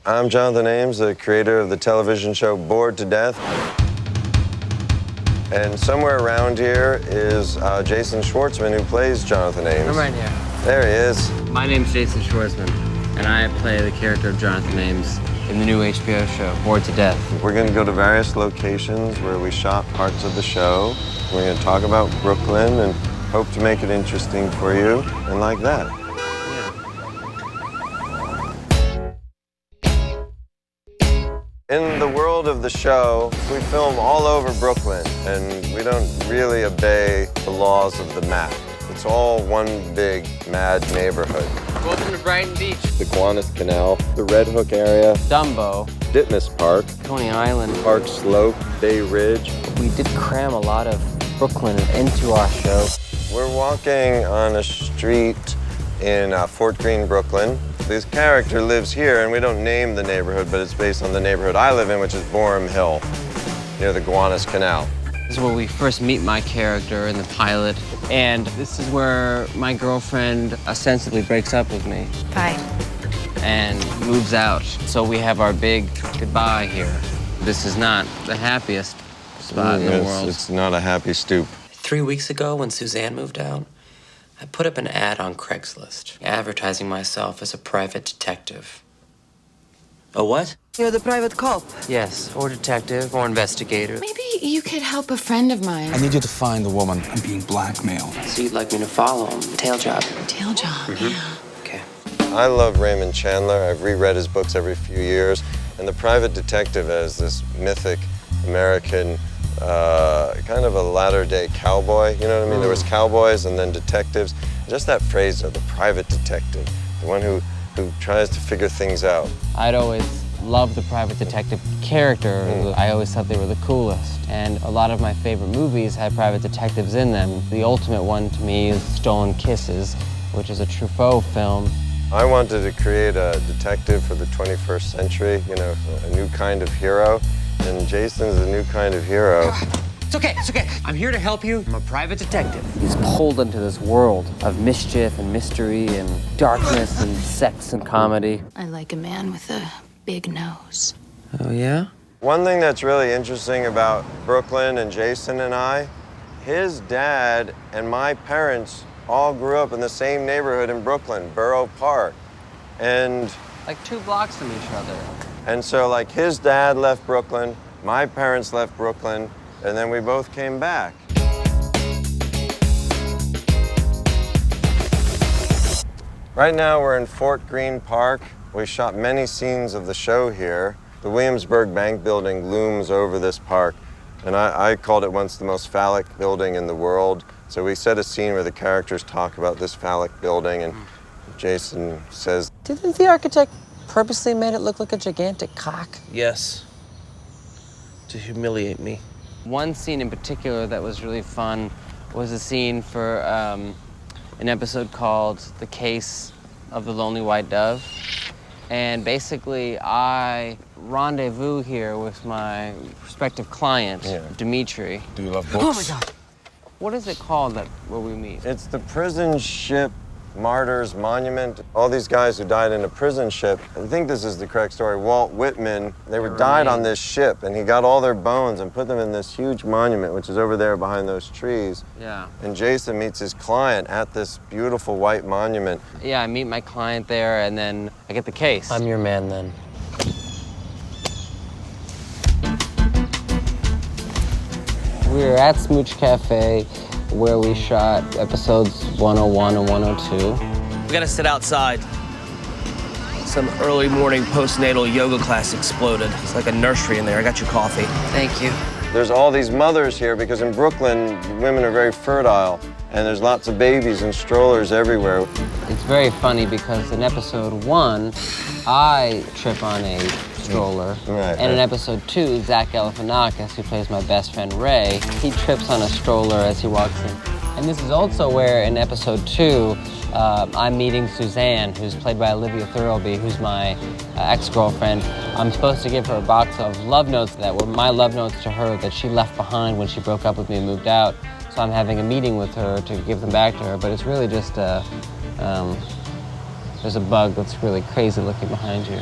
I'm Jonathan Ames, the creator of the television show Bored to Death. And somewhere around here is Jason Schwartzman, who plays Jonathan Ames. I'm right here. There he is. My name's Jason Schwartzman, and I play the character of Jonathan Ames in the new HBO show, Bored to Death. We're going to go to various locations where we shot parts of the show. We're going to talk about Brooklyn and hope to make it interesting for you, and like that. In the world of the show, we film all over Brooklyn, and we don't really obey the laws of the map. It's all one big, mad neighborhood. Welcome to Brighton Beach. The Gowanus Canal, the Red Hook area, Dumbo, Ditmas Park, Coney Island, Park Slope, Bay Ridge. We did cram a lot of Brooklyn into our show. We're walking on a street in Fort Greene, Brooklyn. This character lives here, and we don't name the neighborhood, but it's based on the neighborhood I live in, which is Borum Hill, near the Gowanus Canal. This is where we first meet my character in the pilot, and this is where my girlfriend ostensibly breaks up with me. Bye. And moves out. So we have our big goodbye here. This is not the happiest spot in the world. It's not a happy stoop. 3 weeks ago, when Suzanne moved out, I put up an ad on Craigslist, advertising myself as a private detective. A what? You're the private cop. Yes, or detective, or investigator. Maybe you could help a friend of mine. I need you to find the woman. I'm being blackmailed. So you'd like me to follow him? Tail job. Tail job, yeah. Okay. I love Raymond Chandler. I've reread his books every few years. And the private detective as this mythic American kind of a latter-day cowboy, you know what I mean? There was cowboys and then detectives. Just that phrase of the private detective, the one who tries to figure things out. I'd always loved the private detective character. I always thought they were the coolest. And a lot of my favorite movies had private detectives in them. The ultimate one to me is Stolen Kisses, which is a Truffaut film. I wanted to create a detective for the 21st century, you know, a new kind of hero. And Jason's a new kind of hero. It's okay, it's okay. I'm here to help you. I'm a private detective. He's pulled into this world of mischief and mystery and darkness and sex and comedy. I like a man with a big nose. Oh, yeah? One thing that's really interesting about Brooklyn and Jason and I, his dad and my parents all grew up in the same neighborhood in Brooklyn, Borough Park. And Like 2 blocks from each other. And so, like, his dad left Brooklyn, my parents left Brooklyn, and then we both came back. Right now, we're in Fort Greene Park. We shot many scenes of the show here. The Williamsburg Bank building looms over this park, and I called it once the most phallic building in the world. So we set a scene where the characters talk about this phallic building, and Jason says, Didn't the architect purposely made it look like a gigantic cock? Yes. To humiliate me. One scene in particular that was really fun was a scene for an episode called The Case of the Lonely White Dove. And basically, I rendezvous here with my prospective client, Dimitri. Do you love books? Oh my God. What is it called where we meet? it's the prison ship Martyrs Monument. All these guys who died in a prison ship, I think this is the correct story, Walt Whitman, they were died on this ship, and he got all their bones and put them in this huge monument, which is over there behind those trees. Yeah. And Jason meets his client at this beautiful white monument. Yeah, I meet my client there, and then I get the case. I'm your man then. We were at Smooch Cafe, where we shot episodes 101 and 102. We gotta sit outside. Some early morning postnatal yoga class exploded. It's like a nursery in there. I got your coffee. Thank you. There's all these mothers here because in Brooklyn, women are very fertile, and there's lots of babies and strollers everywhere. It's very funny because in episode 1, I trip on a stroller. And in episode 2, Zach Galifianakis, who plays my best friend Ray, he trips on a stroller as he walks in. And this is also where in episode 2, I'm meeting Suzanne, who's played by Olivia Thirlby, who's my ex-girlfriend. I'm supposed to give her a box of love notes that were my love notes to her that she left behind when she broke up with me and moved out. So I'm having a meeting with her to give them back to her, but it's really just There's a bug that's really crazy looking behind you.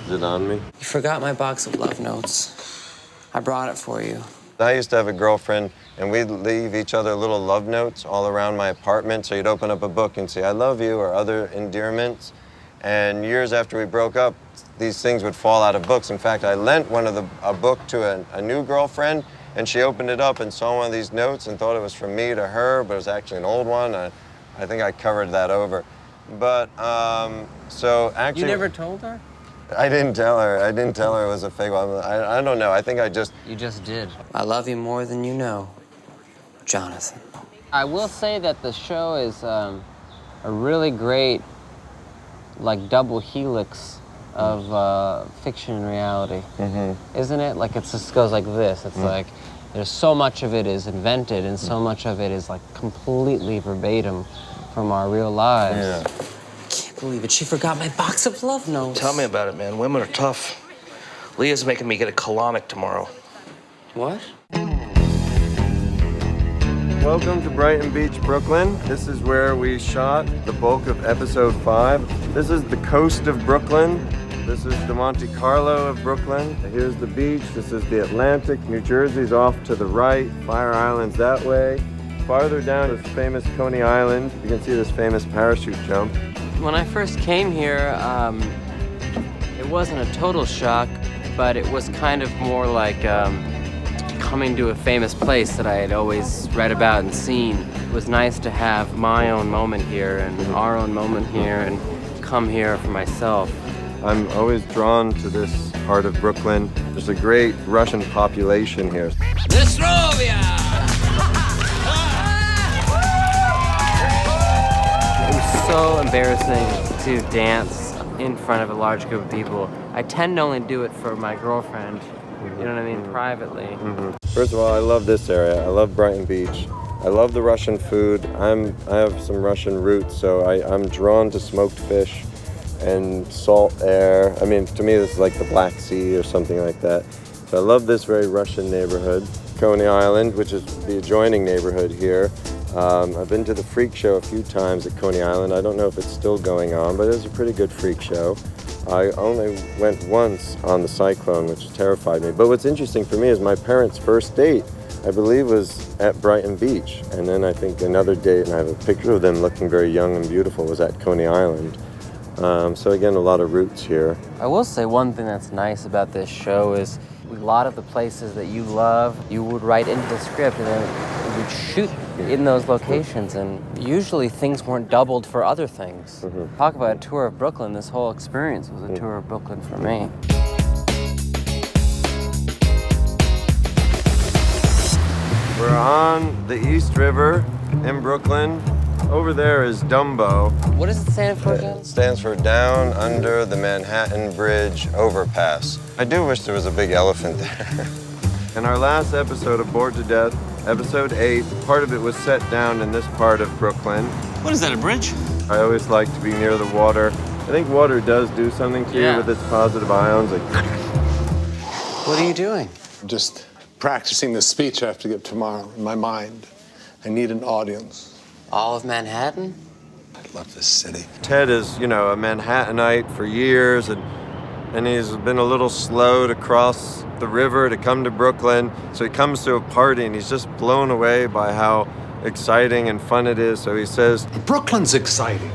Is it on me? You forgot my box of love notes. I brought it for you. I used to have a girlfriend, and we'd leave each other little love notes all around my apartment. So you'd open up a book and say, I love you, or other endearments. And years after we broke up, these things would fall out of books. In fact, I lent a book to a new girlfriend, and she opened it up and saw one of these notes and thought it was from me to her, but it was actually an old one. I think I covered that over. But, so actually... You never told her? I didn't tell her. I didn't tell her it was a fake one. I don't know. I think I just... You just did. I love you more than you know, Jonathan. I will say that the show is a really great, like, double helix of fiction and reality. Isn't it? Like, it just goes like this. It's like, there's so much of it is invented and so much of it is, like, completely verbatim from our real lives. Yeah. Can't believe it. She forgot my box of love notes. Tell me about it, man. Women are tough. Leah's making me get a colonic tomorrow. What? Welcome to Brighton Beach, Brooklyn. This is where we shot the bulk of episode 5. This is the coast of Brooklyn. This is the Monte Carlo of Brooklyn. Here's the beach. This is the Atlantic. New Jersey's off to the right. Fire Island's that way. Farther down is famous Coney Island. You can see this famous parachute jump. When I first came here, it wasn't a total shock, but it was kind of more like coming to a famous place that I had always read about and seen. It was nice to have my own moment here and our own moment here and come here for myself. I'm always drawn to this part of Brooklyn. There's a great Russian population here. It was so embarrassing to dance in front of a large group of people. I tend to only do it for my girlfriend, you know what I mean, privately. First of all, I love this area. I love Brighton Beach. I love the Russian food. I have some Russian roots, so I'm drawn to smoked fish and salt air. I mean, to me, this is like the Black Sea or something like that. So I love this very Russian neighborhood. Coney Island, which is the adjoining neighborhood here. I've been to the freak show a few times at Coney Island. I don't know if it's still going on, but it was a pretty good freak show. I only went once on the Cyclone, which terrified me. But what's interesting for me is my parents' first date, I believe, was at Brighton Beach. And then I think another date, and I have a picture of them looking very young and beautiful, was at Coney Island. So again, a lot of roots here. I will say one thing that's nice about this show is a lot of the places that you love, you would write into the script and then you'd shoot in those locations, and usually things weren't doubled for other things. Talk about a tour of Brooklyn. This whole experience was a tour of Brooklyn for me. We're on the East River in Brooklyn. Over there is Dumbo. What does it stand for again? It stands for Down Under the Manhattan Bridge Overpass. I do wish there was a big elephant there. In our last episode of Bored to Death, episode 8, part of it was set down in this part of Brooklyn. What is that, a bridge? I always like to be near the water. I think water does do something to you with its positive ions. Like... What are you doing? Just practicing the speech I have to give tomorrow in my mind. I need an audience. All of Manhattan? I love this city. Ted is, you know, a Manhattanite for years, and he's been a little slow to cross the river to come to Brooklyn. So he comes to a party and he's just blown away by how exciting and fun it is. So he says, Brooklyn's exciting.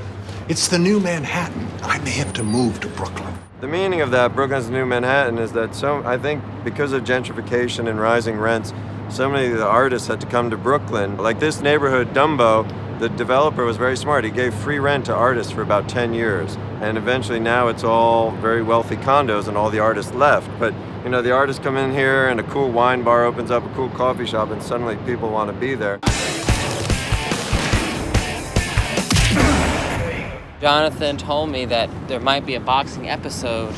It's the new Manhattan. I may have to move to Brooklyn. the meaning of that, Brooklyn's the new Manhattan, is that I think because of gentrification and rising rents, so many of the artists had to come to Brooklyn. Like this neighborhood, Dumbo, the developer was very smart. He gave free rent to artists for about 10 years. And eventually now it's all very wealthy condos and all the artists left. But, you know, the artists come in here and a cool wine bar opens up, a cool coffee shop, and suddenly people want to be there. Jonathan told me that there might be a boxing episode,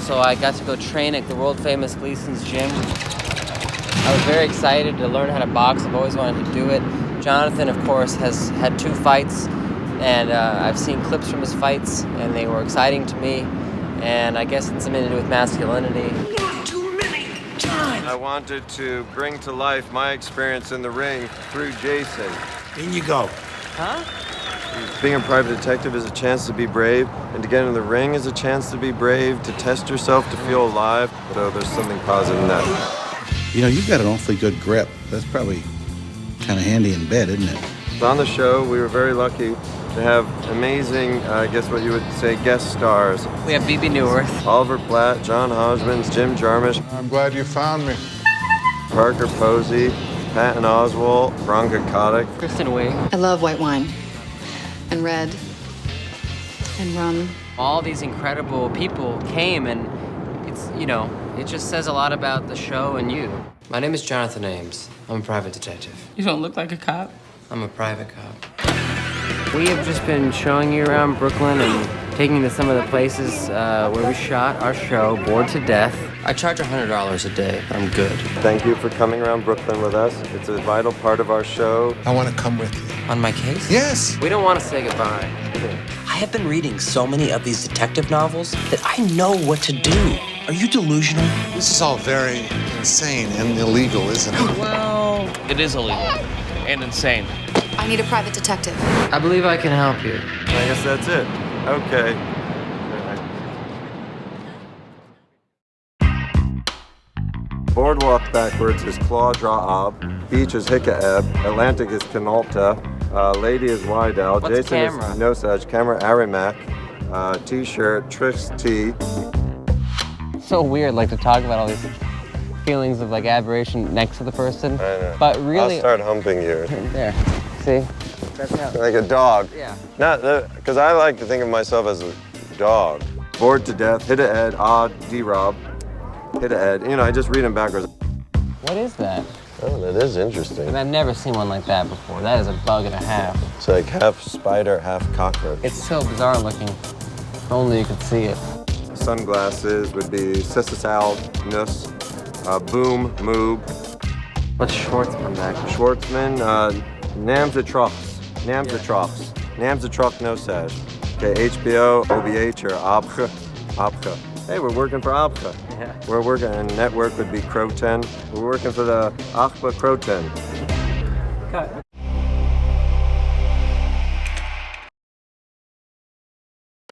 so I got to go train at the world-famous Gleason's gym. I was very excited to learn how to box. I've always wanted to do it. Jonathan, of course, has had 2 fights, and I've seen clips from his fights, and they were exciting to me, and I guess it's something to do with masculinity. Not too many times. I wanted to bring to life my experience in the ring through Jason. In you go. Huh? Being a private detective is a chance to be brave, and to get in the ring is a chance to be brave, to test yourself, to feel alive. But there's something positive in that. You know, you've got an awfully good grip. That's probably kind of handy in bed, isn't it? On the show, we were very lucky to have amazing, I guess what you would say, guest stars. We have B.B. Newirth, Oliver Platt, John Hodgman, Jim Jarmusch, I'm glad you found me. Parker Posey, Patton Oswalt, Veronica Kotick. Kristen Wiig. I love white wine. And red. And rum. All these incredible people came, and it's, you know, it just says a lot about the show and you. My name is Jonathan Ames. I'm a private detective. You don't look like a cop. I'm a private cop. We have just been showing you around Brooklyn and taking you to some of the places where we shot our show, Bored to Death. I charge $100 a day. I'm good. Thank you for coming around Brooklyn with us. It's a vital part of our show. I want to come with you. On my case? Yes. We don't want to say goodbye. I have been reading so many of these detective novels that I know what to do. Are you delusional? This is all very insane and illegal, isn't it? Well, it is illegal and insane. I need a private detective. I believe I can help you. I guess that's it. Okay. Boardwalk backwards is Claw Draw Ob. Beach is Hickaeb. Atlantic is Canalta. Lady is Wydell. What's Jason camera? is Nosage. Camera Arimac. T-shirt Trix T. So weird, like, to talk about all these feelings of, like, admiration next to the person. I know. But really... I'll start humping you. There. See? That's how... Like a dog. Yeah. Not because I like to think of myself as a dog. Bored to death. Hit a Ed. Odd. D-Rob. Hit a Ed. You know, I just read them backwards. What is that? Oh, that is interesting. And I've never seen one like that before. That is a bug and a half. It's like half spider, half cockroach. It's so bizarre looking. If only you could see it. Sunglasses would be Sissisal, Nuss, Boom, Moob. What's Schwartzman back? Schwartzman, Namzatrops, Namzatrops, Namzatrop Nosage. Okay, HBO, OBH, or Abcha, Abcha. Hey, we're working for Abcha. Yeah. We're working, and network would be Croten. We're working for the Achba Croten. Cut.